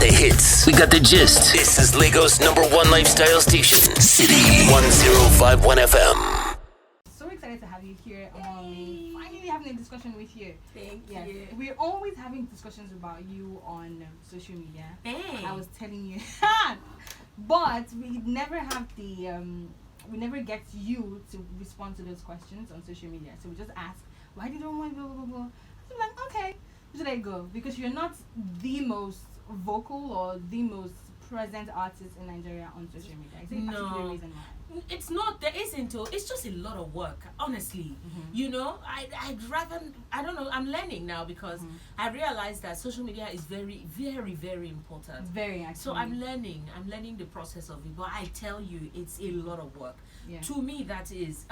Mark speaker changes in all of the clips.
Speaker 1: the hits. We got the gist. This is Lagos' #1 lifestyle station, City 1051 FM.
Speaker 2: So excited to have you here. Finally having a discussion with you.
Speaker 3: Thank you.
Speaker 2: We're always having discussions about you on social media.
Speaker 3: Hey.
Speaker 2: I was telling you. But we never have we never get you to respond to those questions on social media. So we just ask, why do you don't want blah, blah, blah, blah. I'm like, okay, just let it go. Because you're not the most vocal or the most present artist in Nigeria on social media. Is there a particular reason why?
Speaker 3: It's not, there isn't. It's just a lot of work, honestly. You know, I'd rather, I don't know, I'm learning now because I realize that social media is very, very, very important.
Speaker 2: Very actually.
Speaker 3: So I'm learning the process of it, but I tell you, it's a lot of work.
Speaker 2: Yeah.
Speaker 3: To me, that is,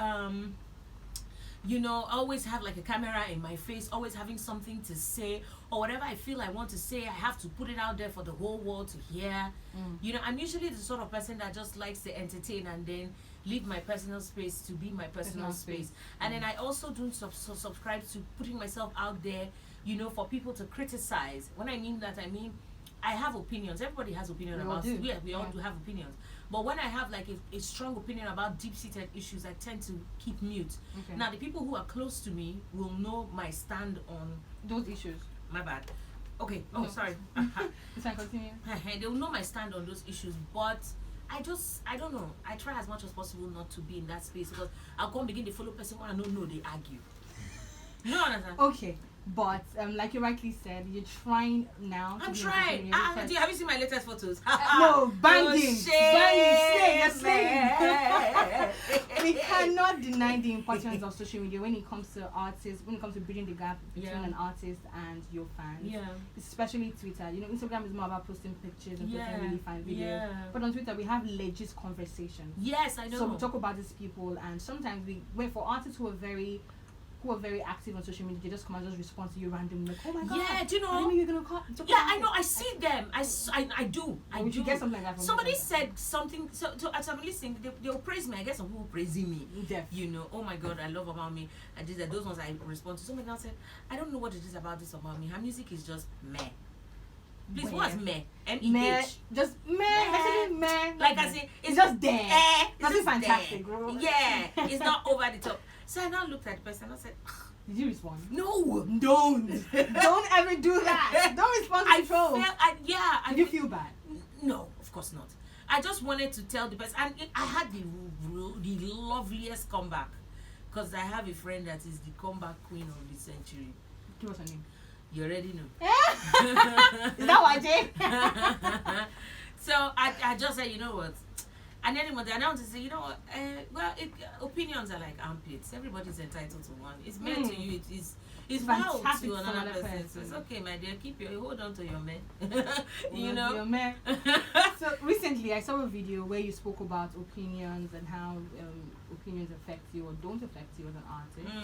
Speaker 3: you know, I always have like a camera in my face, always having something to say, or whatever I feel I want to say, I have to put it out there for the whole world to hear. You know, I'm usually the sort of person that just likes to entertain and then leave my personal space to be my personal space. And then I also do subscribe to putting myself out there, you know, for people to criticize. When I mean that, I mean, I have opinions. Everybody has opinions about it. Yeah, we all do have opinions. But when I have like a strong opinion about deep-seated issues, I tend to keep mute. Okay. Now, the people who are close to me will know my stand on
Speaker 2: those issues.
Speaker 3: My bad. Okay. Oh, sorry.
Speaker 2: Continue.
Speaker 3: They will know my stand on those issues, but I don't know. I try as much as possible not to be in that space because I'll go and begin to follow person when I don't know they argue. You know what I'm saying?
Speaker 2: Okay. But like you rightly said, you're trying now.
Speaker 3: I'm trying. Have you seen my latest photos?
Speaker 2: No, banging,
Speaker 3: banging,
Speaker 2: We cannot deny the importance of social media when it comes to artists, when it comes to bridging the gap between an artist and your fans.
Speaker 3: Yeah.
Speaker 2: Especially Twitter. You know, Instagram is more about posting pictures and posting really fun videos.
Speaker 3: Yeah.
Speaker 2: But on Twitter, we have legit conversations.
Speaker 3: Yes, I know.
Speaker 2: So we talk about these people, and sometimes we wait for artists who are very active on social media. They just come and just respond to you randomly, like, oh my god,
Speaker 3: yeah, do you know?
Speaker 2: I didn't know you're gonna call.
Speaker 3: Yeah, I know. I see them. I do. I do.
Speaker 2: Get something like that from
Speaker 3: somebody said something. So as I'm listening, they'll praise me. I guess some people praising me. You know, oh my god, I love about me. And those ones I respond to. Somebody else said, I don't know what it is about this about me. Her music is just meh. Please, what's meh? M-E-H.
Speaker 2: Just meh. Meh.
Speaker 3: Like I say,
Speaker 2: it's just there.
Speaker 3: Nothing
Speaker 2: fantastic, bro.
Speaker 3: Yeah, it's not over the top. So I now looked at the person and I said,
Speaker 2: did you respond?
Speaker 3: No,
Speaker 2: don't ever do that. Don't respond to trolls. Did you feel bad?
Speaker 3: No, of course not. I just wanted to tell the person, and I had the loveliest comeback because I have a friend that is the comeback queen of the century.
Speaker 2: What's her name?
Speaker 3: You already know.
Speaker 2: Is that what I did?
Speaker 3: So I just said, you know what? And then the announcer said, you know what? Opinions are like armpits. Everybody's entitled to one. It's meant to you. It's wild to another person. So it's okay, my dear. Hold on to your man. You know.
Speaker 2: Your man. So recently, I saw a video where you spoke about opinions and how opinions affect you or don't affect you as an artist.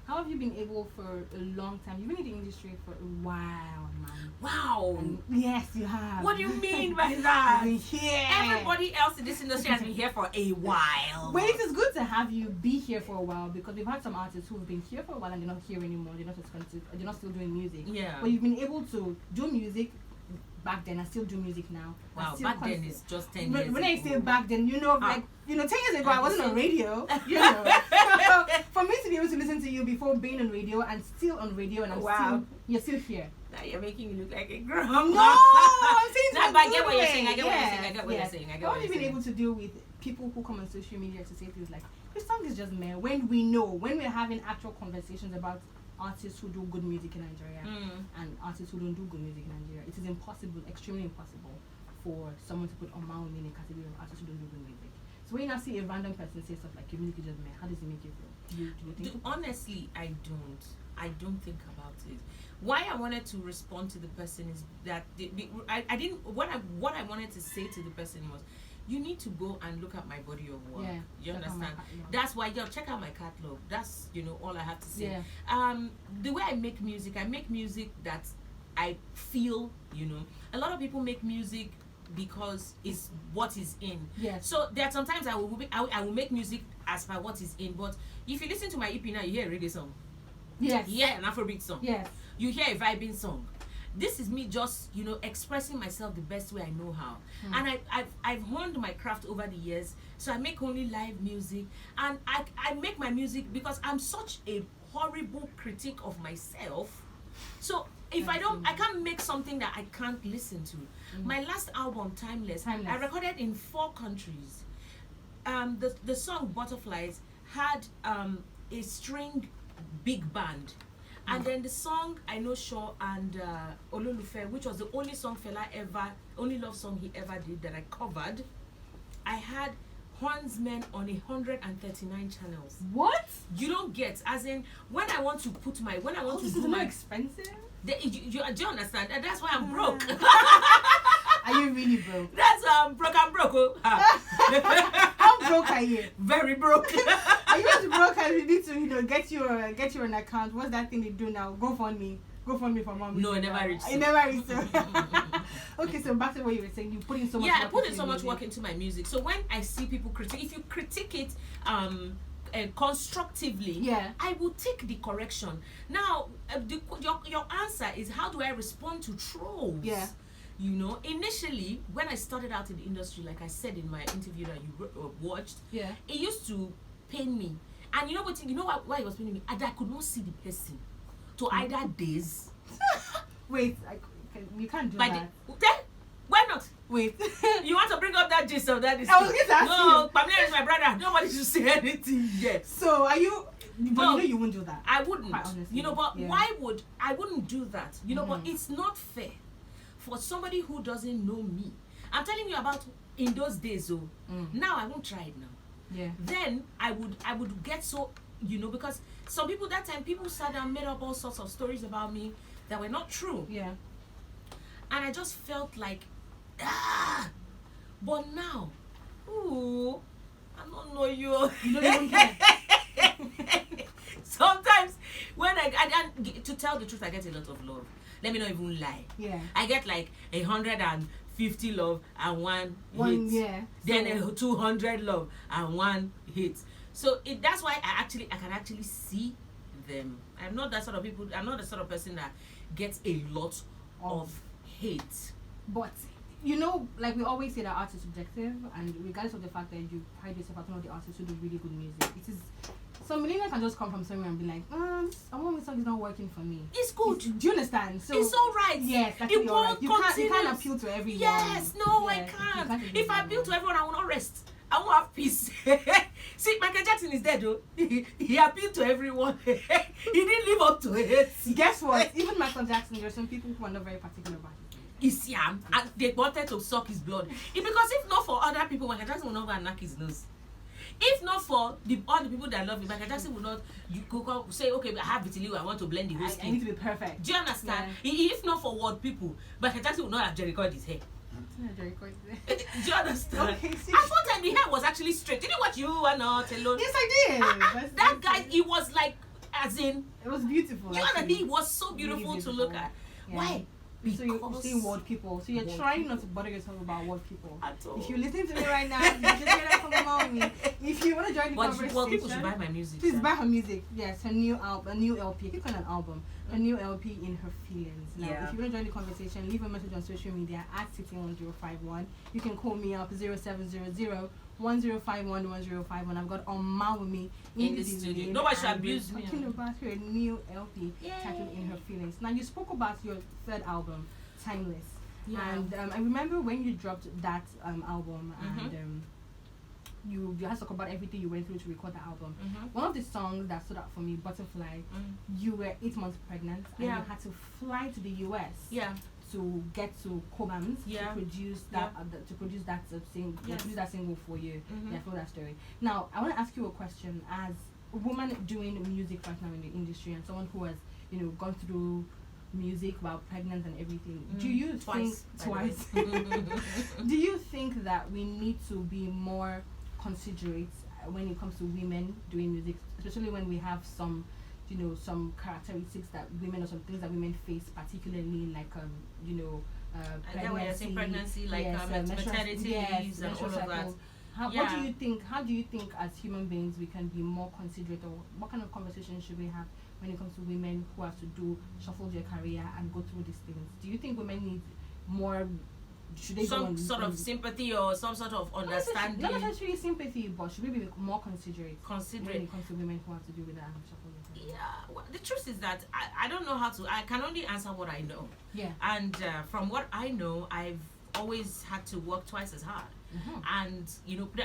Speaker 2: How have you been able for a long time? You've been in the industry for a while, man.
Speaker 3: Wow.
Speaker 2: Yes, you have.
Speaker 3: What do you mean by that?
Speaker 2: Here.
Speaker 3: Everybody else in this industry has been here for a while.
Speaker 2: Well, it is good to have you be here for a while because we've had some artists who have been here for a while and they're not here anymore. They're not still doing music.
Speaker 3: Yeah.
Speaker 2: But you've been able to do music back then. I still do music now.
Speaker 3: Wow, back then is just 10 years
Speaker 2: When
Speaker 3: ago.
Speaker 2: I say back then, you know, 10 years ago I wasn't on radio. You know. For me to be able to listen to you before being on radio and still on radio and you're still here.
Speaker 3: Now you're making me look like a grandma.
Speaker 2: No, I'm saying
Speaker 3: no, but I get what you're saying. I get what you're saying.
Speaker 2: What have you been able to do with people who come on social media to say things like, this song is just meh, when we're having actual conversations about artists who do good music in Nigeria and artists who don't do good music in Nigeria, it is impossible, extremely impossible for someone to put Omawumi in a category of artists who don't do good music. So when you now see a random person say stuff like your music is just meh, how does it make you feel? Do you think
Speaker 3: honestly, I don't think about it. Why I wanted to respond to the person is that I didn't. What I wanted to say to the person was, you need to go and look at my body of work. Yeah, you understand? That's why check out my catalog. That's all I have to say. Yeah. The way I make music that I feel. A lot of people make music because it's what is in.
Speaker 2: Yes.
Speaker 3: So there are sometimes I will make music as per what is in. But if you listen to my EP now, you hear a reggae song.
Speaker 2: Yes.
Speaker 3: You hear an Afrobeat song.
Speaker 2: Yes.
Speaker 3: You hear a vibing song. this is me just, you know, expressing myself the best way I know how. And I've honed my craft over the years. So I make only live music, and I make my music because I'm such a horrible critic of myself. So if I can't make something that I can't listen to. My last album, Timeless, I recorded in 4 countries. The song Butterflies had a string big band. And then the song I Know Sure and Ololufe, which was the only song only love song he ever did that I covered, I had hornsmen on 139 channels.
Speaker 2: What?
Speaker 3: You don't get, as in, when I want to do
Speaker 2: this is
Speaker 3: my
Speaker 2: expensive.
Speaker 3: do you understand? And that's why I'm broke.
Speaker 2: Are you really broke?
Speaker 3: That's I'm broke. Oh.
Speaker 2: How broke are you?
Speaker 3: Very broke.
Speaker 2: Are you as broke as you need to, you know, get you an account? What's that thing they do now? GoFundMe for mom.
Speaker 3: No, it never reached.
Speaker 2: It never reached. Okay, so back to what you were saying. You put in so much.
Speaker 3: I put in so much work into my music. So when I see people critique, if you critique it constructively, I will take the correction. Now, your answer is, how do I respond to trolls?
Speaker 2: Yeah.
Speaker 3: You know, initially when I started out in the industry, like I said in my interview that you watched, it used to pain me. And you know what? You know why it was paining me? And I could not see the person to either days.
Speaker 2: Wait, you can't do that.
Speaker 3: Why not?
Speaker 2: Wait.
Speaker 3: You want to bring up that gist of that?
Speaker 2: I was going to ask you.
Speaker 3: No, Pamela is my brother. Nobody should say anything yet.
Speaker 2: So are you? But you know you wouldn't do that.
Speaker 3: I wouldn't.
Speaker 2: Quite honestly.
Speaker 3: You know, but I wouldn't do that. You know, but it's not fair for somebody who doesn't know me. I'm telling you about in those days, now I won't try it now.
Speaker 2: Yeah.
Speaker 3: Then I would get so, you know, because some people that time, people sat down, made up all sorts of stories about me that were not true.
Speaker 2: Yeah.
Speaker 3: And I just felt like, but now, I don't know you.
Speaker 2: You don't even care.
Speaker 3: Sometimes when to tell the truth, I get a lot of love. Let me not even lie.
Speaker 2: Yeah.
Speaker 3: I get like 150 love and one hit.
Speaker 2: Yeah.
Speaker 3: Then 200 love and 1 hit. So that's why I can actually see them. I'm not that sort of people. I'm not the sort of person that gets a lot of hate.
Speaker 2: But you know, like we always say that art is subjective, and regardless of the fact that you pride yourself as one of the artists who do really good music, it is. Some millennials can just come from somewhere and be like, Omawumi song is not working for me.
Speaker 3: It's good.
Speaker 2: Do you understand? So
Speaker 3: it's all right.
Speaker 2: Yes, that's
Speaker 3: it
Speaker 2: all right. You can't appeal to everyone.
Speaker 3: Yes, no, I can't. If I appeal to everyone, I will not rest. I won't have peace. See, Michael Jackson is dead, though. He appealed to everyone. He didn't live up to it.
Speaker 2: Guess what? Even Michael Jackson, there are some people who are not very particular about it.
Speaker 3: Is Yam, and they wanted to suck his blood. Because if not for other people, Michael Jackson will not go and knock his nose. If not for all the people that love him, Michael Jackson will not say, okay, I have vitiligo, I want to blend the whole skin.
Speaker 2: I need to be perfect.
Speaker 3: Do you understand? Yeah. If not for what people, Michael Jackson will not have Jericho his hair. Do you understand?
Speaker 2: Okay,
Speaker 3: at one time the hair was actually straight. Did you watch You Are Not Alone?
Speaker 2: Yes, I did.
Speaker 3: That guy, he was like, as in,
Speaker 2: it was beautiful.
Speaker 3: He was so beautiful to look at. Yeah. Why? Because
Speaker 2: so you're saying word people. So you're trying not to bother yourself about word people.
Speaker 3: At all.
Speaker 2: If you listen to me right now, you just hear that from Omawumi. If you want to join the conversation,
Speaker 3: well, people should buy my music.
Speaker 2: Please buy her music. Yes, her new album, a new LP. I keep calling it an album. A new LP, In Her Feelings. Now, if you want to join the conversation, leave a message on social media at City1051. You can call me up 0700 1051 1051. I've got Omawumi
Speaker 3: in the studio. Nobody should abuse me.
Speaker 2: Talking about her new LP titled In Her Feelings. Now, you spoke about your third album, Timeless. Yeah. And I remember when you dropped that album and you had to talk about everything you went through to record the album. One of the songs that stood out for me, Butterfly, you were 8 months pregnant and you had to fly to the US to get to Cobhams to produce that that single for you. Yeah, for that story. Now I want to ask you a question as a woman doing music right now in the industry and someone who has, you know, gone through music while pregnant and everything. Do you think twice? Do you think that we need to be more considerate when it comes to women doing music, especially when we have some, you know, some characteristics that women or some things that women face, particularly like
Speaker 3: pregnancy, like maternity leaves and all of that.
Speaker 2: What do you think? How do you think as human beings we can be more considerate, or what kind of conversation should we have when it comes to women who have to shuffle their career and go through these things? Do you think women need more? Should they
Speaker 3: some sort of sympathy or some sort of understanding?
Speaker 2: Not necessarily sympathy, but should we be more considerate when it comes to women who have to do with that and shuffle their career?
Speaker 3: Yeah, well, the truth is that I don't know how to. I can only answer what I know.
Speaker 2: Yeah.
Speaker 3: And from what I know, I've always had to work twice as hard. And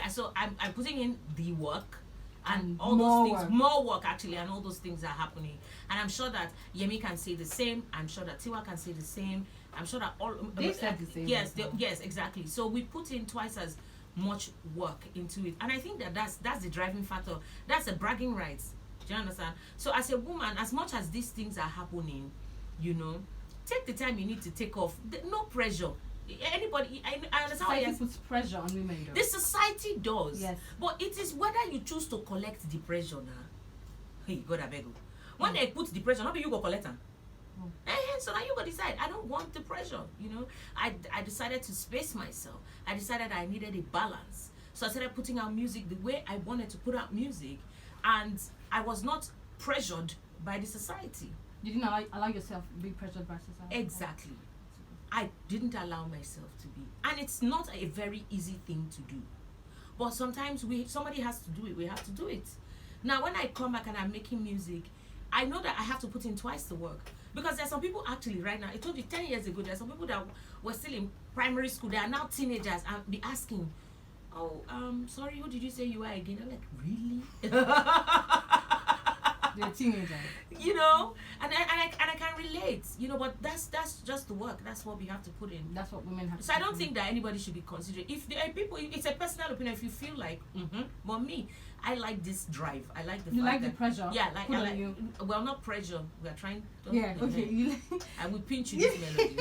Speaker 3: so I'm putting in the work and all those things, more work actually, and all those things are happening. And I'm sure that Yemi can say the same. I'm sure that Tiwa can say the same. I'm sure that all
Speaker 2: they said the same.
Speaker 3: Yes, exactly. So we put in twice as much work into it, and I think that's the driving factor. That's a bragging rights. Do you understand? So as a woman, as much as these things are happening, take the time you need to take off. No pressure. Anybody, I understand.
Speaker 2: Society puts pressure on women, though.
Speaker 3: The society does.
Speaker 2: Yes.
Speaker 3: But it is whether you choose to collect the pressure now. Hey, God, I beg you. When they put the pressure, not be you go collect them. So now you go decide. I don't want the pressure. I decided to space myself. I decided I needed a balance. So I started putting out music the way I wanted to put out music, and I was not pressured by the society.
Speaker 2: You didn't allow yourself to be pressured by society?
Speaker 3: Exactly. I didn't allow myself to be. And it's not a very easy thing to do. But sometimes somebody has to do it. We have to do it. Now, when I come back and I'm making music, I know that I have to put in twice the work. Because there's some people actually right now, I told you 10 years ago, there's some people that were still in primary school. They are now teenagers and be asking, sorry, who did you say you are again? I'm like, really?
Speaker 2: They're teenagers.
Speaker 3: And I can relate, but that's just the work. That's what we have to put in.
Speaker 2: That's what women have to
Speaker 3: So I don't think that anybody should be considered. If there are people, it's a personal opinion. If you feel like, but me, I like this drive. I like the.
Speaker 2: You like the pressure?
Speaker 3: Yeah, I like. Well, not pressure. We are trying.
Speaker 2: Yeah. Okay.
Speaker 3: I will pinch you this melody.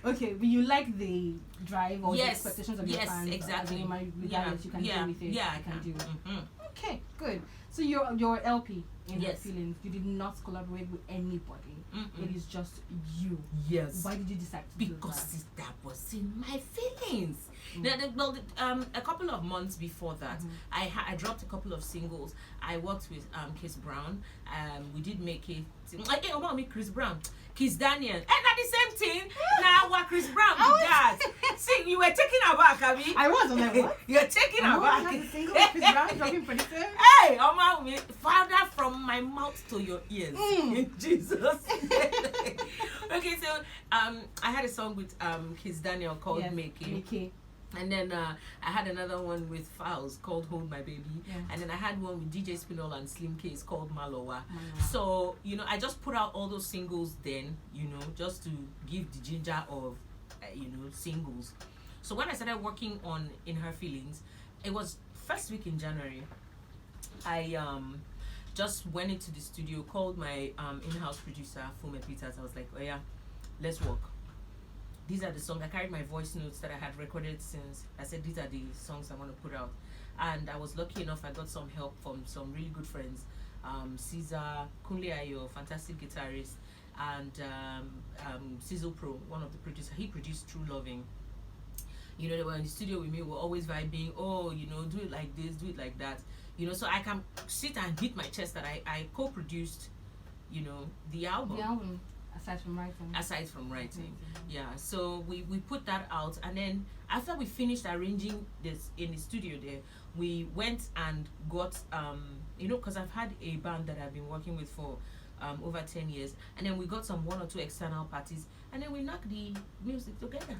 Speaker 2: Okay, but you like the drive or the
Speaker 3: Yes.
Speaker 2: expectations of your fans.
Speaker 3: Yes, exactly.
Speaker 2: Regardless, you can deal with it.
Speaker 3: Yeah,
Speaker 2: I can do.
Speaker 3: Mm-hmm.
Speaker 2: Okay, good. So your LP in Her
Speaker 3: Yes.
Speaker 2: Feelings, you did not collaborate with anybody. It is just you.
Speaker 3: Yes.
Speaker 2: Why did you decide to do that?
Speaker 3: Because that was in my feelings. A couple of months before that, I dropped a couple of singles. I worked with Chris Brown. We did make it. Hey, Omawumi, Chris Brown, Kiss Daniel, and not the same thing. Now what Chris Brown did that? See, you were taking her back, Abby.
Speaker 2: I was on that one.
Speaker 3: You're taking her back.
Speaker 2: A single with Chris Brown dropping pretty soon.
Speaker 3: Hey, Omawumi, Father, from my mouth to your ears, in Jesus. Okay, so I had a song with Kiss Daniel called Make. And then I had another one with Fowls called Hold My Baby. Yeah. And then I had one with DJ Spinall and Slim Case called Malowa. So, I just put out all those singles then, just to give the ginger of, singles. So when I started working on In Her Feelings, it was first week in January. I just went into the studio, called my in-house producer, Fume Peters. I was like, oh yeah, let's work. These are the songs. I carried my voice notes that I had recorded since. I said, these are the songs I want to put out. And I was lucky enough, I got some help from some really good friends. Caesar, Kunle Ayo, fantastic guitarist, and Sizzle Pro, one of the producers. He produced True Loving. They were in the studio with me. We were always vibing. Oh, do it like this, do it like that. So I can sit and hit my chest that I co-produced, the album.
Speaker 2: The album. Aside from writing.
Speaker 3: Yeah, so we put that out, and then after we finished arranging this in the studio there, we went and got because I've had a band that I've been working with for over 10 years, and then we got some 1 or 2 external parties, and then we knocked the music together.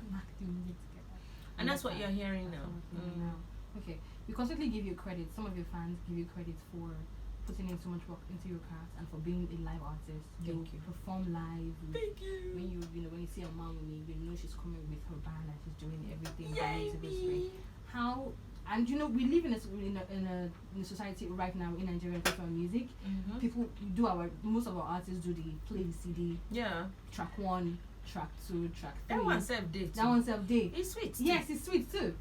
Speaker 3: And that's what you're hearing now.
Speaker 2: Okay, we constantly give you credit. Some of your fans give you credit for putting in so much work into your craft and for being a live artist. You perform live.
Speaker 3: Thank you.
Speaker 2: When you see Omawumi, she's coming with her band and she's doing everything.
Speaker 3: Yay.
Speaker 2: How and we live in a society right now in Nigeria for music. People most of our artists play the CD.
Speaker 3: Yeah.
Speaker 2: Track 1, track 2, track 3.
Speaker 3: That one self-date. It's sweet.
Speaker 2: Yes, it's sweet too.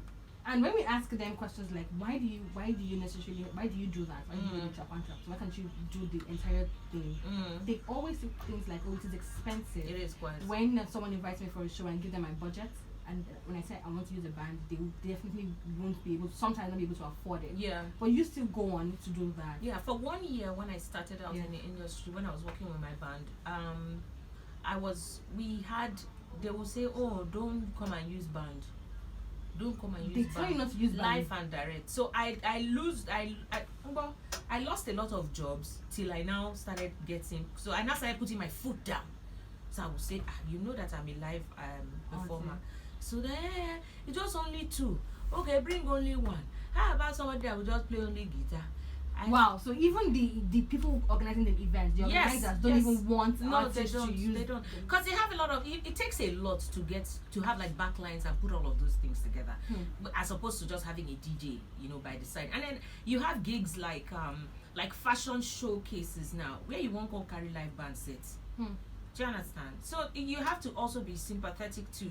Speaker 2: And when we ask them questions like, why do you do that? Why do you do track 1, track 2? Why can't you do the entire thing? They always say things like, oh, it is expensive.
Speaker 3: It is quite.
Speaker 2: When someone invites me for a show and give them my budget, and when I say I want to use a band, they definitely won't be able. Sometimes not be able to afford it.
Speaker 3: Yeah.
Speaker 2: But you still go on to do that.
Speaker 3: Yeah. For 1 year, when I started out in the industry, when I was working with my band, they will say, oh, don't come and use band. Don't come and use
Speaker 2: They
Speaker 3: band.
Speaker 2: tell you not to use
Speaker 3: live
Speaker 2: band.
Speaker 3: and direct. So I lost a lot of jobs till I now started getting. So I now started putting my foot down. So I would say, you know that I'm a live performer. So then it was only 2. Okay, bring only 1. How about somebody that will just play only guitar?
Speaker 2: Wow, so even the people organizing the events, the organizers don't even want artists to use.
Speaker 3: They don't, because they have a lot of. It takes a lot to have like backlines and put all of those things together, as opposed to just having a DJ, by the side. And then you have gigs like fashion showcases now, where you won't go carry live band sets. Do you understand? So you have to also be sympathetic to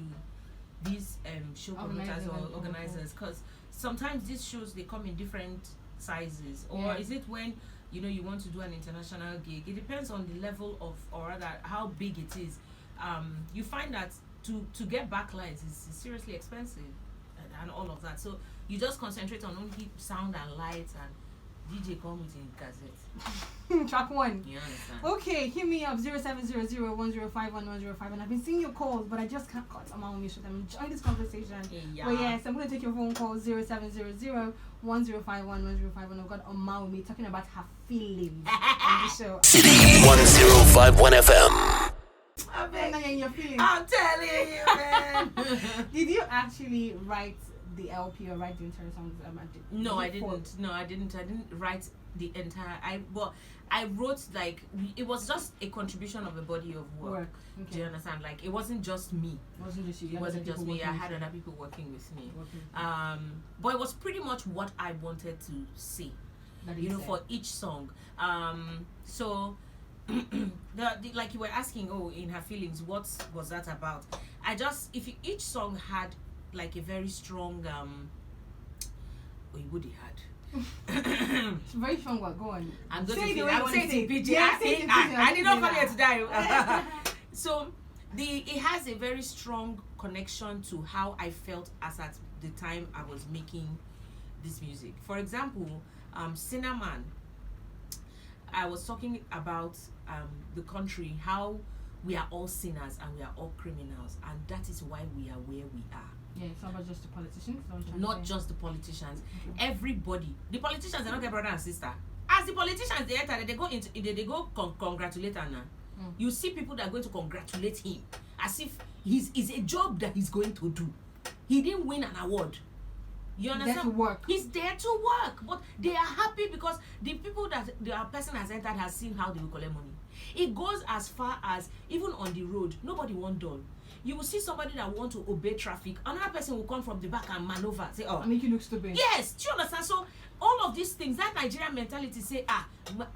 Speaker 3: these show promoters or organizers, because sometimes these shows, they come in different sizes, or is it when you want to do an international gig? It depends on the level of, or rather how big it is. You find that to get backlines is seriously expensive, and all of that. So you just concentrate on only sound and lights, and DJ come with a cassette.
Speaker 2: Track 1.
Speaker 3: You understand?
Speaker 2: Okay, hit me up 0700-1051-1051. I've been seeing your calls, but I just can't call Omawumi. I'm enjoying this conversation. But yes, I'm going to take your phone call 0700-1051-1051. I've got Omawumi talking about her feelings on the show.
Speaker 1: City 1051 FM.
Speaker 3: I'm telling you, man.
Speaker 2: Did you actually write the LP or write the entire songs?
Speaker 3: No, I didn't. I didn't write the entire. I wrote it was just a contribution of a body of work. Okay. Do you understand? Like, it wasn't just me.
Speaker 2: It wasn't just you.
Speaker 3: It wasn't just me. I had other people working with me. But it was pretty much what I wanted to say. For each song. So. Like you were asking, in her feelings, what was that about? Each song had like a very strong Woody had.
Speaker 2: It's very strong. What? Go on.
Speaker 3: I'm going to say it, PG. I did not come here to die. So it has a very strong connection to how I felt as at the time I was making this music. For example, Cinnamon. I was talking about the country, how we are all sinners and we are all criminals, and that is why we are where we are.
Speaker 2: Yeah, it's not about just the politicians.
Speaker 3: Not just the politicians. Okay. Everybody. The politicians are not their brother and sister. As the politicians, they enter, they go congratulate Anna. You see people that are going to congratulate him as if it's a job that he's going to do. He didn't win an award. You understand?
Speaker 2: There to work.
Speaker 3: He's there to work, but they are happy because the people that the person has entered has seen how they will collect money. It goes as far as even on the road, nobody wants done. You will see somebody that want to obey traffic. Another person will come from the back and maneuver. Say,
Speaker 2: I make you look stupid.
Speaker 3: Yes, do you understand? So all of these things, that Nigerian mentality say, I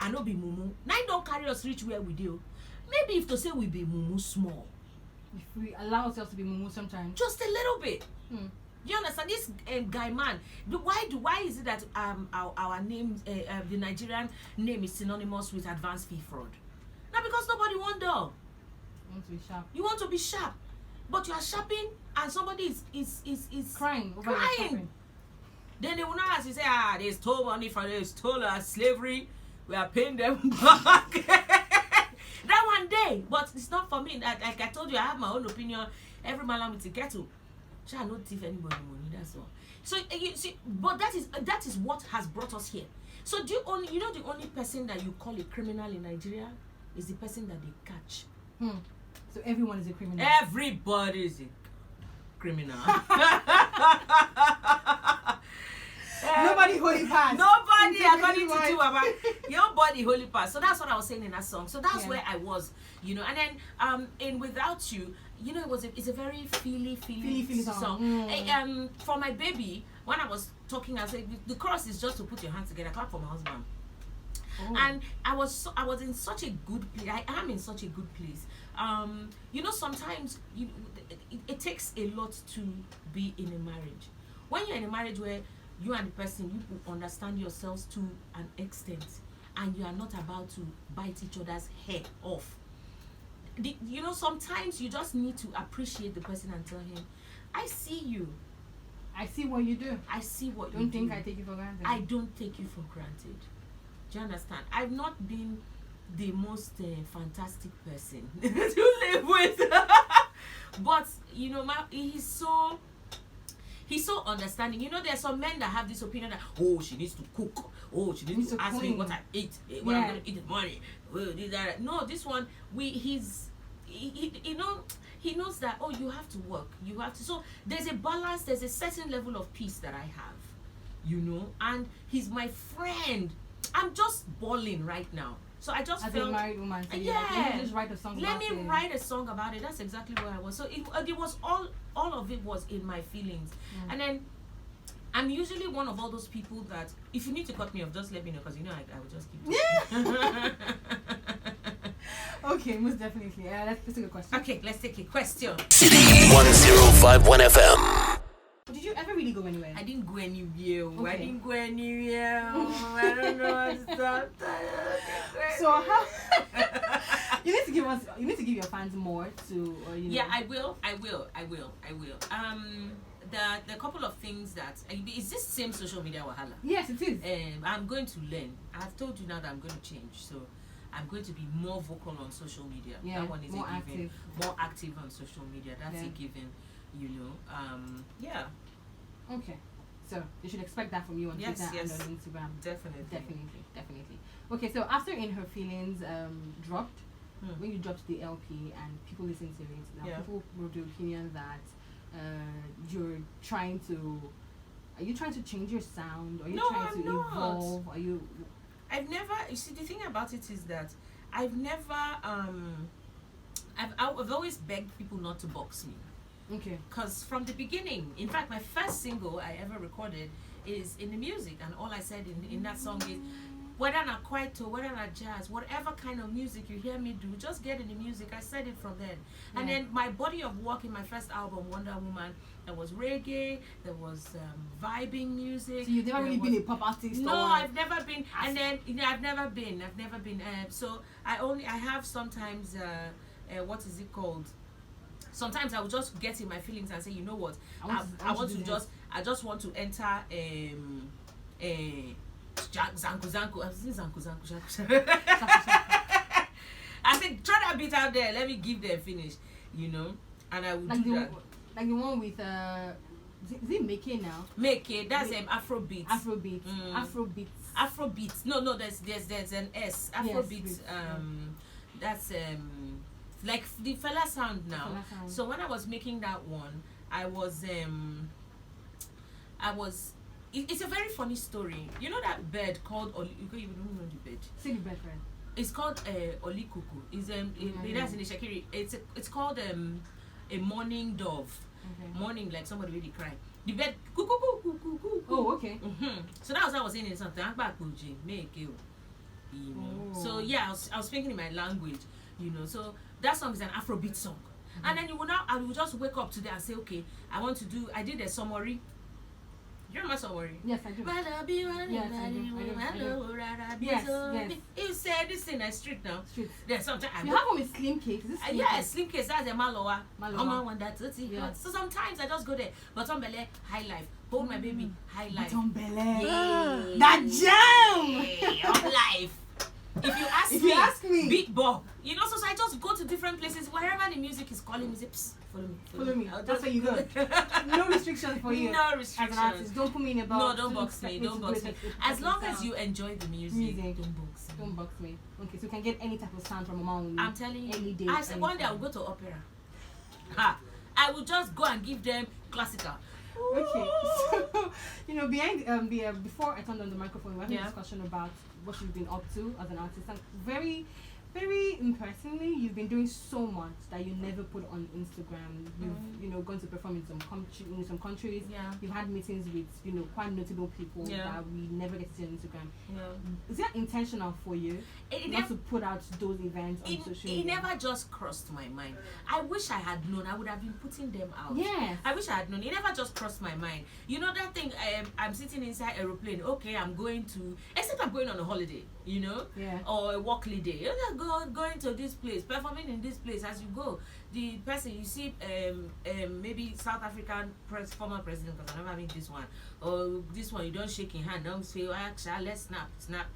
Speaker 3: no be mumu. Now don't carry us reach where we do. Maybe if to say we be mumu small.
Speaker 2: If we allow ourselves to be mumu sometimes.
Speaker 3: Just a little bit. You understand? This guy man, why is it that our name, the Nigerian name is synonymous with advanced fee fraud? Now because nobody want dough.
Speaker 2: You want to be sharp.
Speaker 3: You want to be sharp, but you are sharping and somebody is
Speaker 2: crying.
Speaker 3: Then they will not ask you, say, they stole money from they stole slavery. We are paying them back. That one day, but it's not for me. Like I told you, I have my own opinion. Every man with a kettle. Shall not thief anybody money, that's all. So you see, but that is what has brought us here. So the only person that you call a criminal in Nigeria is the person that they catch.
Speaker 2: So everyone is a criminal.
Speaker 3: Everybody is a criminal.
Speaker 2: Nobody holy pass.
Speaker 3: Nobody, according to you, about your body holy pass. So that's what I was saying in that song. So that's where I was, and then in Without You, it's a very feely song. For my baby, when I was talking, I said the chorus is just to put your hands together, clap for my husband. And I was in such a good place. I am in such a good place. Sometimes it takes a lot to be in a marriage. When you're in a marriage where you and the person, you understand yourselves to an extent, and you are not about to bite each other's head off. Sometimes you just need to appreciate the person and tell him, I see you.
Speaker 2: I see what you do.
Speaker 3: I see what you
Speaker 2: Don't
Speaker 3: do.
Speaker 2: think I take you for granted.
Speaker 3: I don't take you for granted. Do you understand? I've not been the most fantastic person to live with. But, you know, he's so understanding. You know, there are some men that have this opinion that, oh, she needs to cook. Oh, she needs to ask me what I eat, what I'm going to eat in the morning. No, this one, he knows that, oh, you have to work. You have to. So there's a balance. There's a certain level of peace that I have, you know. And he's my friend. I'm just bawling right now. So I just
Speaker 2: as
Speaker 3: felt,
Speaker 2: a married woman. So
Speaker 3: yeah.
Speaker 2: Let me just write a song about it.
Speaker 3: Let me write a song about it. That's exactly where I was. So it was all of it was in my feelings. And then I'm usually one of all those people that if you need to cut me off, just let me know, because you know I will just keep
Speaker 2: Okay, most definitely. Let's take a question.
Speaker 3: Okay, let's take a question.
Speaker 1: City 1051 FM.
Speaker 2: Did you ever really go anywhere?
Speaker 3: I didn't go anywhere.
Speaker 2: Okay.
Speaker 3: I didn't go anywhere. I don't know what to stop.
Speaker 2: So how you need to give us, you need to give your fans more to, or you know.
Speaker 3: Yeah, I will. The couple of things that is this same social media wahala.
Speaker 2: Yes, it is.
Speaker 3: I'm going to learn. I've told you now that I'm going to change. So I'm going to be more vocal on social media.
Speaker 2: Yeah,
Speaker 3: that one is
Speaker 2: more
Speaker 3: a given.
Speaker 2: active.
Speaker 3: More active on social media. That's a given. You know. Yeah.
Speaker 2: Okay. So they should expect that from you on Twitter and on Instagram. Definitely. Okay, so after In Her Feelings dropped, when you dropped the LP and people listened to it, now people wrote the opinion that you're trying to. Are you trying to change your sound? Are you trying to evolve? Are you?
Speaker 3: I've never. You see, the thing about it is that I've never. I've always begged people not to box me.
Speaker 2: Okay.
Speaker 3: Because from the beginning, in fact, my first single I ever recorded is in the music, and all I said in that song is, whether not kwaito, whether not jazz, whatever kind of music you hear me do, just get in the music. I said it from then. And then my body of work in my first album, Wonder Woman, there was reggae, there was vibing music.
Speaker 2: So you've never really been a pop artist?
Speaker 3: No, I've never been. And then I've never been. So I have sometimes what is it called? Sometimes I will just get in my feelings and say, you know what, I just want to enter Zanku. I've seen Zanku. I said, try that bit out there. Let me give them finish, you know. And I will do that.
Speaker 2: Like the one with is it Make now?
Speaker 3: Make that's Afrobeat. Afrobeat. No, there's an S. Afrobeat.
Speaker 2: Yes,
Speaker 3: That's like the fella sound now. So when I was making that one, I was it's a very funny story. You know that bird called you don't know the bird.
Speaker 2: See the bird, friend.
Speaker 3: It's called Olikuku. It's that's in the Shakiri. It's called a mourning dove.
Speaker 2: Okay.
Speaker 3: Mourning like somebody really crying. The bird cuckoo.
Speaker 2: Oh, okay.
Speaker 3: So that was I was saying in something. So yeah, I was speaking in my language, you know. So that song is an Afrobeat song. And then I will just wake up today and say, okay, I did a summary. You remember summary?
Speaker 2: Yes, I do. Yes.
Speaker 3: You said this in a street now. There's sometimes
Speaker 2: you have one with Slim Cake. Is this Slim Cake?
Speaker 3: Slim Cake. That's a Maloa. So sometimes I just go there. But on Bele, high life. Hold my baby, high life.
Speaker 2: But on Bele. That jam!
Speaker 3: Of life. If you ask me, Beat Bob. You know, so I just go to different places. Wherever the music is calling me, say, psst, follow me.
Speaker 2: That's where you go. No restrictions for you.
Speaker 3: No restrictions.
Speaker 2: As an artist, don't put me in a box.
Speaker 3: No, don't box me. As long as you enjoy the music.
Speaker 2: Don't box me. Okay, so you can get any type of sound from Omawumi.
Speaker 3: I'm telling you.
Speaker 2: Any day.
Speaker 3: I said one day I'll go to opera. I will just go and give them classical.
Speaker 2: Okay, so you know, before I turned on the microphone, we were having a discussion about what you've been up to as an artist, and very, very impressively, you've been doing so much that you never put on Instagram. You've gone to perform in some countries.
Speaker 3: Yeah.
Speaker 2: You've had meetings with quite notable people that we never get to see on Instagram.
Speaker 3: Yeah.
Speaker 2: Is that intentional for you? Not to put out those events on social media?
Speaker 3: It never just crossed my mind. I wish I had known. I would have been putting them out.
Speaker 2: Yes.
Speaker 3: I wish I had known. It never just crossed my mind. You know that thing, I'm sitting inside aeroplane. Okay, I'm going on a holiday. you know, or a workly day. You just going to this place, performing in this place. As you go, the person you see, maybe South African former president, because I never meet this one, or this one, you don't shake in hand, don't say, well, actually, let's snap,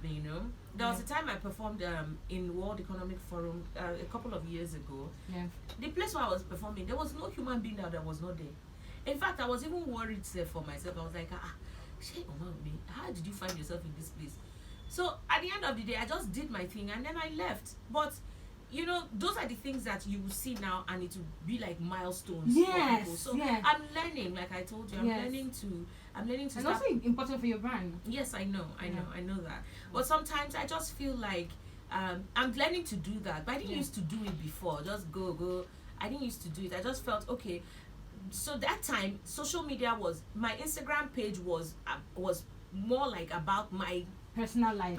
Speaker 3: you know. There was a time I performed in World Economic Forum a couple of years ago. The place where I was performing, there was no human being that was not there. In fact, I was even worried for myself. I was like, shit, Omawumi, how did you find yourself in this place? So at the end of the day, I just did my thing and then I left. But you know, those are the things that you will see now, and it will be like milestones for people. So I'm learning, like I told you, I'm learning to. It's
Speaker 2: also important for your brand.
Speaker 3: Yes, I know that. But sometimes I just feel like I'm learning to do that. But I didn't used to do it before. Just go. I didn't used to do it. I just felt okay. So that time, social media was, my Instagram page was more like about my
Speaker 2: personal life,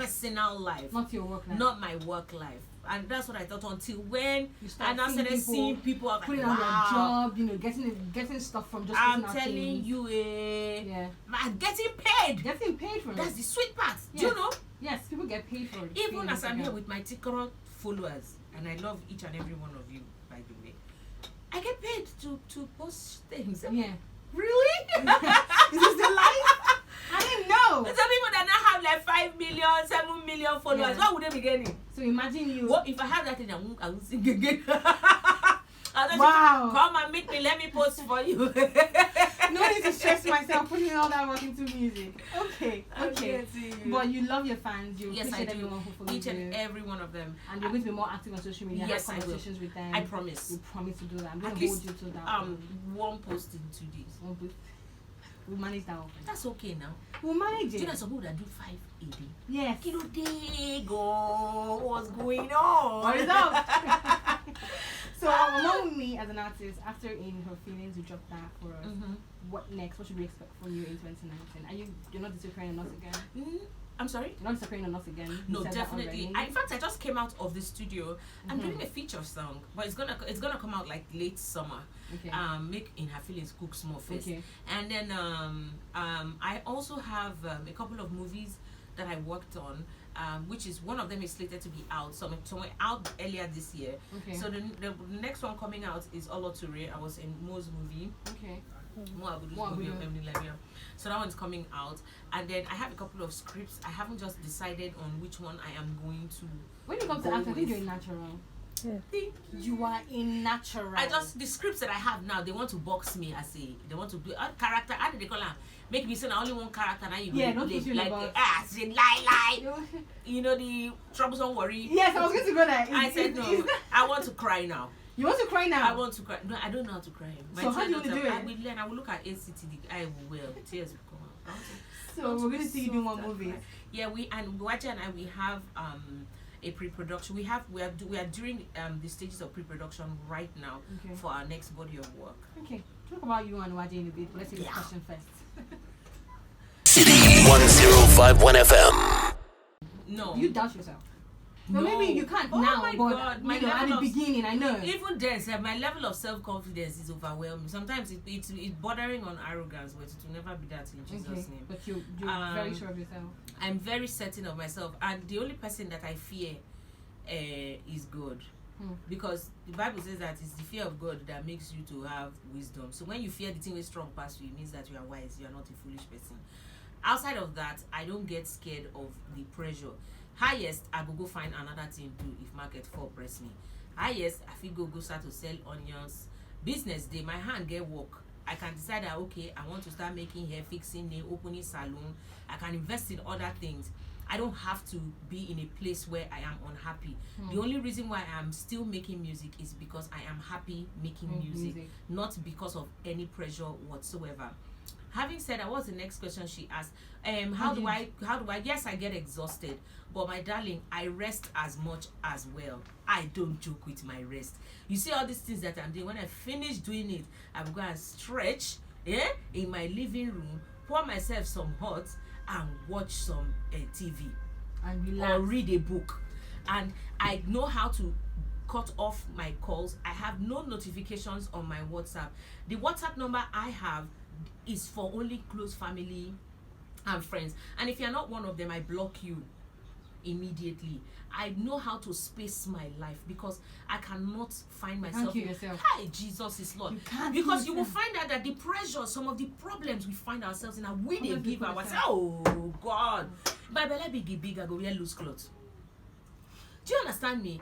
Speaker 2: not your work life,
Speaker 3: not my work life. And that's what I thought until when I now started seeing people
Speaker 2: putting out their job, you know, getting stuff from just.
Speaker 3: I'm telling you, getting paid
Speaker 2: for it.
Speaker 3: That's the sweet part. Do you know?
Speaker 2: Yes, people get paid for it.
Speaker 3: Even as I'm here with my TikTok followers, and I love each and every one of you, by the way, I get paid to post things.
Speaker 2: Yeah.
Speaker 3: Really?
Speaker 2: Is this the life? I didn't know.
Speaker 3: Some people that now have like 5 million, 7 million followers, what would they be getting?
Speaker 2: So imagine you.
Speaker 3: What if I have that thing? I will sing again.
Speaker 2: Wow.
Speaker 3: Come and meet me. Let me post for you.
Speaker 2: No need to stress myself putting all that work into music. Okay. But you love your fans. You appreciate everyone who follows
Speaker 3: each and every one of them.
Speaker 2: And you're going to be more active on social media.
Speaker 3: Yes,
Speaker 2: have conversations with them.
Speaker 3: I promise.
Speaker 2: You promise to do that. I'm going to hold you to that.
Speaker 3: One post in 2 days.
Speaker 2: One post. We'll manage that one.
Speaker 3: That's okay now.
Speaker 2: We'll manage it.
Speaker 3: Do you know some people that do 5 a day?
Speaker 2: Yes.
Speaker 3: What's going on?
Speaker 2: What is up? So, Omawumi as an artist, after In Her Feelings, you dropped that for us. What next? What should we expect from you in 2019? You're not disappearing on us again?
Speaker 3: I'm sorry?
Speaker 2: You're not disappearing on us again?
Speaker 3: No, definitely. In fact, I just came out of the studio. I'm doing a feature song, but it's gonna come out like late summer.
Speaker 2: Okay.
Speaker 3: Make In Her Feelings cook small first.
Speaker 2: Okay.
Speaker 3: And then I also have a couple of movies that I worked on, which is one of them is slated to be out somewhere out earlier this year.
Speaker 2: Okay.
Speaker 3: So the next one coming out is Oloture. I was in Mo's movie.
Speaker 2: Okay.
Speaker 3: So that one's coming out, and then I have a couple of scripts. I haven't just decided on which one I am going to.
Speaker 2: When it comes to acting, I think you're natural. You are in natural.
Speaker 3: The scripts that I have now, they want to box me as they want to do a character. How do they call it? Make me say only one character. Now you
Speaker 2: don't
Speaker 3: play
Speaker 2: like
Speaker 3: say lie. You know the troublesome worry.
Speaker 2: Yes, I was going to go there.
Speaker 3: I said no. I want to cry now.
Speaker 2: You want to cry now?
Speaker 3: I want to cry. No, I don't know how to cry.
Speaker 2: So how do you want to do it?
Speaker 3: I will learn. I will look at ACT. I will. Tears will come out.
Speaker 2: So we're going to see you do one movie.
Speaker 3: Yeah, Waja and I, we have a pre-production. We are during the stages of pre-production right now for our next body of work.
Speaker 2: Okay, talk about you and Waja in a bit. Let's take this question first.
Speaker 1: City 1051 FM.
Speaker 3: No.
Speaker 2: You doubt yourself. No, maybe you can't
Speaker 3: now,
Speaker 2: but
Speaker 3: God,
Speaker 2: you know, at the beginning, I know.
Speaker 3: Even then, my level of self-confidence is overwhelming. Sometimes it's bordering on arrogance, but it will never be that in Jesus' name.
Speaker 2: But you're very sure of yourself.
Speaker 3: I'm very certain of myself, and the only person that I fear is God. Because the Bible says that it's the fear of God that makes you to have wisdom. So when you fear the thing is strong past you, it means that you are wise, you are not a foolish person. Outside of that, I don't get scared of the pressure. Highest, I go find another thing do if market fall press me. Highest, I feel go start to sell onions. Business day, my hand get work. I can decide that okay, I want to start making hair, fixing nail, opening salon. I can invest in other things. I don't have to be in a place where I am unhappy. The only reason why I am still making music is because I am happy making music, not because of any pressure whatsoever. Having said that, what's the next question she asked? How do I yes, I get exhausted, but my darling, I rest as much as well. I don't joke with my rest. You see all these things that I'm doing, when I finish doing it, I'm going to stretch in my living room, pour myself some hot and watch some TV
Speaker 2: and relax.
Speaker 3: Or read a book. And I know how to cut off my calls. I have no notifications on my WhatsApp. The WhatsApp number I have is for only close family and friends. And if you're not one of them, I block you immediately. I know how to space my life because I cannot find myself.
Speaker 2: Thank you yourself.
Speaker 3: Hi, Jesus is Lord.
Speaker 2: You can't
Speaker 3: Because
Speaker 2: kill
Speaker 3: you will
Speaker 2: yourself.
Speaker 3: find out that the pressure, some of the problems we find ourselves in, and we
Speaker 2: How
Speaker 3: they
Speaker 2: does it
Speaker 3: give
Speaker 2: put
Speaker 3: ourselves.
Speaker 2: yourself?
Speaker 3: Oh God, but let me be big. I go wear loose clothes. Do you understand me?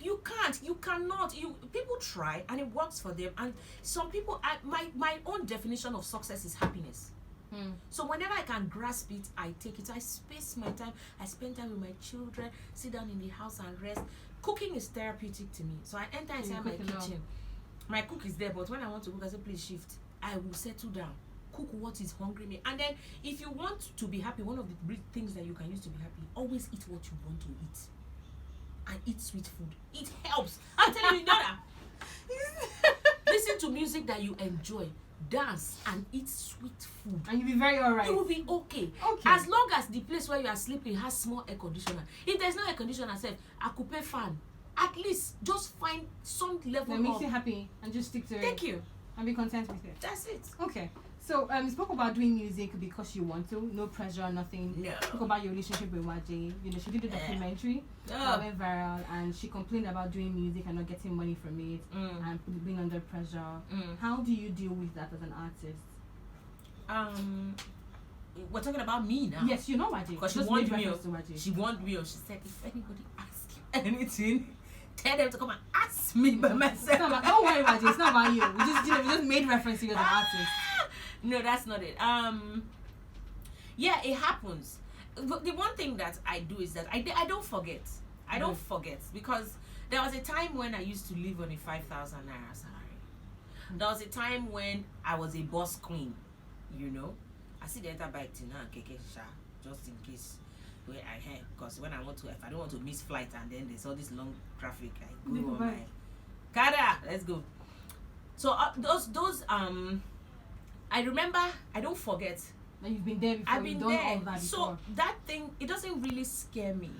Speaker 3: You cannot. People try and it works for them. And some people, my own definition of success is happiness. So whenever I can grasp it, I take it. I space my time. I spend time with my children, sit down in the house and rest. Cooking is therapeutic to me. So I enter inside my kitchen. My cook is there, but when I want to cook, I say, please shift. I will settle down. Cook what is hungry me. And then if you want to be happy, one of the things that you can use to be happy, always eat what you want to eat. And eat sweet food. It helps. I'm telling you, Nora. Listen to music that you enjoy. Dance and eat sweet food.
Speaker 2: And you'll be very alright.
Speaker 3: You will be okay. As long as the place where you are sleeping has small air conditioner. If there's no air conditioner, I could pay fan. At least just find some level
Speaker 2: that makes
Speaker 3: of...
Speaker 2: you happy and just stick to it.
Speaker 3: Thank you.
Speaker 2: And be content with it.
Speaker 3: That's it.
Speaker 2: Okay. So you spoke about doing music because you want to, no pressure, nothing.
Speaker 3: No.
Speaker 2: Spoke about your relationship with Waje. You know, she did a documentary that went viral, and she complained about doing music and not getting money from it and being under pressure. How do you deal with that as an artist?
Speaker 3: We're talking about me now.
Speaker 2: Yes, you know Waje.
Speaker 3: Because she
Speaker 2: Just
Speaker 3: warned
Speaker 2: made
Speaker 3: me.
Speaker 2: reference to Waje.
Speaker 3: She warned me. She said, if anybody asks you anything, tell them to come and ask me by myself.
Speaker 2: It's not about, don't worry, Waje. It's not about you. We just made reference to you as an artist.
Speaker 3: No, that's not it. Yeah, it happens. But the one thing that I do is that I don't forget. I don't forget, because there was a time when I used to live on a 5,000 naira salary. There was a time when I was a boss queen, you know. I see the enter bike now, keke sha, just in case where I had, because when I want to, if I don't want to miss flight and then there's all this long traffic, I go on my Kada, let's go. So those I remember, I don't forget.
Speaker 2: Like you've been there before.
Speaker 3: I've been
Speaker 2: done
Speaker 3: there.
Speaker 2: all that before.
Speaker 3: So that thing, it doesn't really scare me.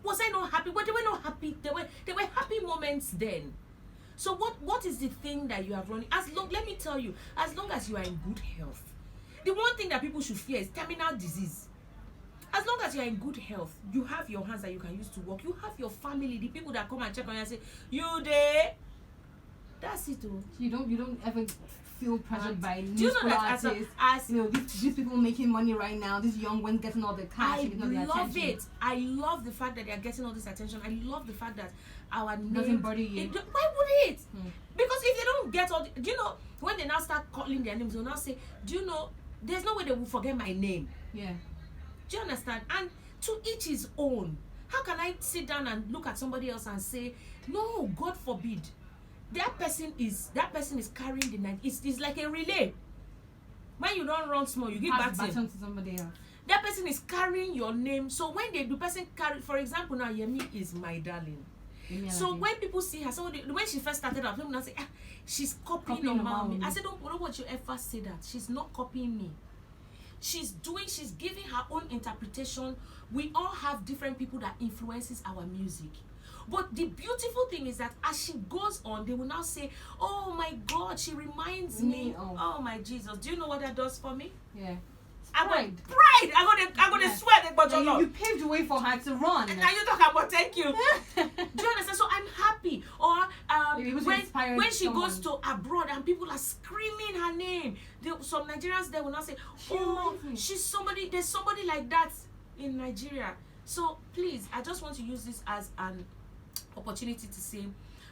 Speaker 3: Was I not happy? Well, they were not happy. There were happy moments then. So what is the thing that you have running? Let me tell you, as long as you are in good health, the one thing that people should fear is terminal disease. As long as you are in good health, you have your hands that you can use to work. You have your family, the people that come and check on you and say, "You there?" That's it. Oh.
Speaker 2: You don't ever feel pressured by
Speaker 3: do you know that
Speaker 2: artists. You know, these people making money right now, these young ones getting all the cash.
Speaker 3: I love it. I love the fact that they are getting all this attention. I love the fact that our name
Speaker 2: doesn't bother you.
Speaker 3: Why would it? Because if they don't get all do you know, when they now start calling their names, they'll now say, do you know, there's no way they will forget my name.
Speaker 2: Yeah. Do
Speaker 3: you understand? And to each his own. How can I sit down and look at somebody else and say, no, God forbid. That person is carrying the night. It's like a relay. When you don't run small, you give baton
Speaker 2: to somebody else.
Speaker 3: That person is carrying your name. So when the person carry, for example, now Yemi is my darling. So when people see her, when she first started out, people now say, she's copying Omawumi. I said, don't want you ever say that. She's not copying me. She's giving her own interpretation. We all have different people that influences our music. But the beautiful thing is that as she goes on, they will now say, oh my God, she reminds me. Oh my Jesus. Do you know what that does for me?
Speaker 2: Yeah.
Speaker 3: Pride. I'm gonna swear that, but
Speaker 2: you paved the way for her to run.
Speaker 3: And now you talk about thank you. Do you understand? So I'm happy. Or when she goes to abroad and people are screaming her name, some Nigerians there will not say, she's somebody. There's somebody like that in Nigeria. So please, I just want to use this as an opportunity to say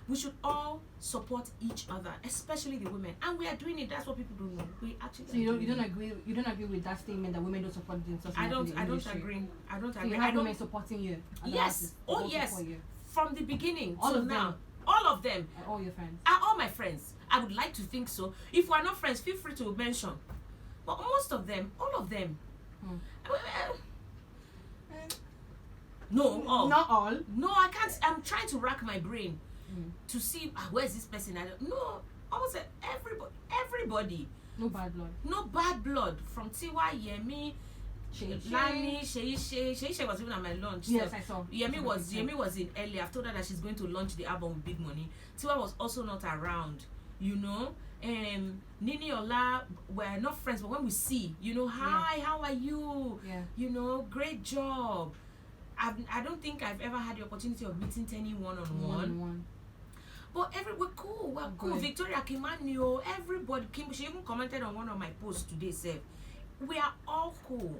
Speaker 3: we should all support each other, especially the women, and we are doing it. That's what people don't know. We actually.
Speaker 2: So you don't agree with that statement that women don't support themselves?
Speaker 3: I don't agree.
Speaker 2: So you have women supporting you.
Speaker 3: Yes. Oh yes. From the beginning
Speaker 2: all
Speaker 3: till
Speaker 2: of
Speaker 3: now.
Speaker 2: Them.
Speaker 3: All of them.
Speaker 2: And all your friends.
Speaker 3: All my friends. I would like to think so. If we're not friends, feel free to mention. But most of them, all of them. No, all.
Speaker 2: Not all.
Speaker 3: No, I can't. I'm trying to rack my brain to see where's this person. No, almost everybody.
Speaker 2: No bad blood.
Speaker 3: No bad blood from Tiwa, Yemi, Lani, Sheisha was even at my launch.
Speaker 2: Yes, I saw.
Speaker 3: Yemi was in early. I've told her that she's going to launch the album with big money. Tiwa was also not around. you know. Nini Ola, we're not friends, but when we see, you know, hi, how are you?
Speaker 2: Yeah.
Speaker 3: You know, great job. I don't think I've ever had the opportunity of meeting Tenny one-on-one. But we're cool. We're cool.
Speaker 2: Good.
Speaker 3: Victoria Kimanio, everybody. She even commented on one of my posts today. Said, we are all cool.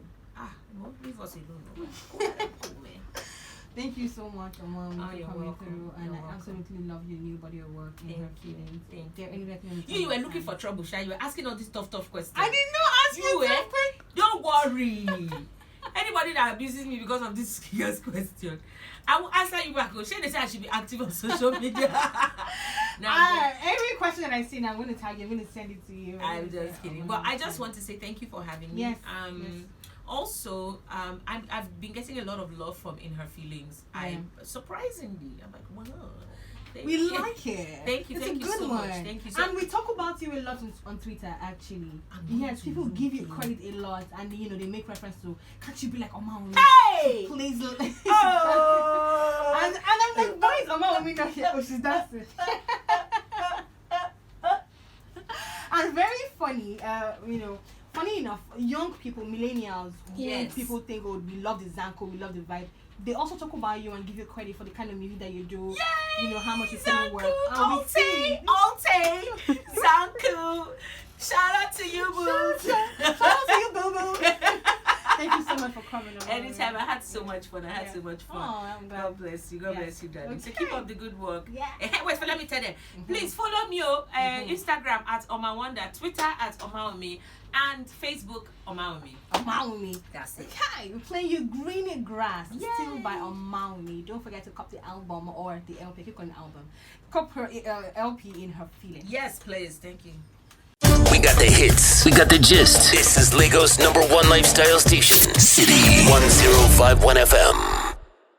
Speaker 3: Don't leave us alone. Cool, man.
Speaker 2: Thank you so much, Omawumi, for
Speaker 3: you're
Speaker 2: coming
Speaker 3: welcome.
Speaker 2: through. And
Speaker 3: You're
Speaker 2: I
Speaker 3: welcome.
Speaker 2: absolutely love your new body of work and her feelings.
Speaker 3: Thank
Speaker 2: There anything
Speaker 3: you were looking for trouble, Sha. You were asking all these tough questions.
Speaker 2: I did not ask you
Speaker 3: tough questions. Don't worry. Anybody that abuses me because of this year's question, I will answer you back. She they say I should be active on social media.
Speaker 2: Every question that I see now, I'm going to tag you. I'm going to send it to you.
Speaker 3: I'm just kidding. But I just want to say thank you for having me.
Speaker 2: Yes.
Speaker 3: Also, I've been getting a lot of love from In Her Feelings. Surprisingly, I'm like, wow.
Speaker 2: We like it.
Speaker 3: Thank you.
Speaker 2: It's
Speaker 3: Thank
Speaker 2: a
Speaker 3: you
Speaker 2: good
Speaker 3: so
Speaker 2: one.
Speaker 3: much. Thank you so much.
Speaker 2: And we talk about you a lot on Twitter, actually. Yes, people give you credit a lot, and you know they make reference to. Can't you be like Omawumi?
Speaker 3: Hey!
Speaker 2: Please.
Speaker 3: Oh!
Speaker 2: and I'm like, why is Omawumi not here? Oh, she's dancing. And very funny, you know. Funny enough, young people, millennials, who people think, oh, we love the Zanko, we love the vibe. They also talk about you and give you credit for the kind of music that you do.
Speaker 3: Yay!
Speaker 2: You know how much you put in work.
Speaker 3: Alte, Zanku. Shout out to you, boo.
Speaker 2: Shout out to you, boo boo. Thank you so much for coming on.
Speaker 3: Anytime. I had so much fun.
Speaker 2: Oh, I'm glad.
Speaker 3: God bless you. God bless you, darling. So keep up the good work.
Speaker 2: Yeah.
Speaker 3: Wait, let me tell them. Please follow me on Instagram at Omawanda, Twitter at Omawumi, and Facebook Omawumi. That's it.
Speaker 2: Okay, we're playing you Greener Grass, still by Omawumi. Don't forget to copy the album or the LP. Click on the album. Copy her LP In Her Feelings.
Speaker 3: Yes, please. Thank you.
Speaker 1: We got the hits. We got the gist. This is Lagos #1 lifestyle station. City 1051 FM.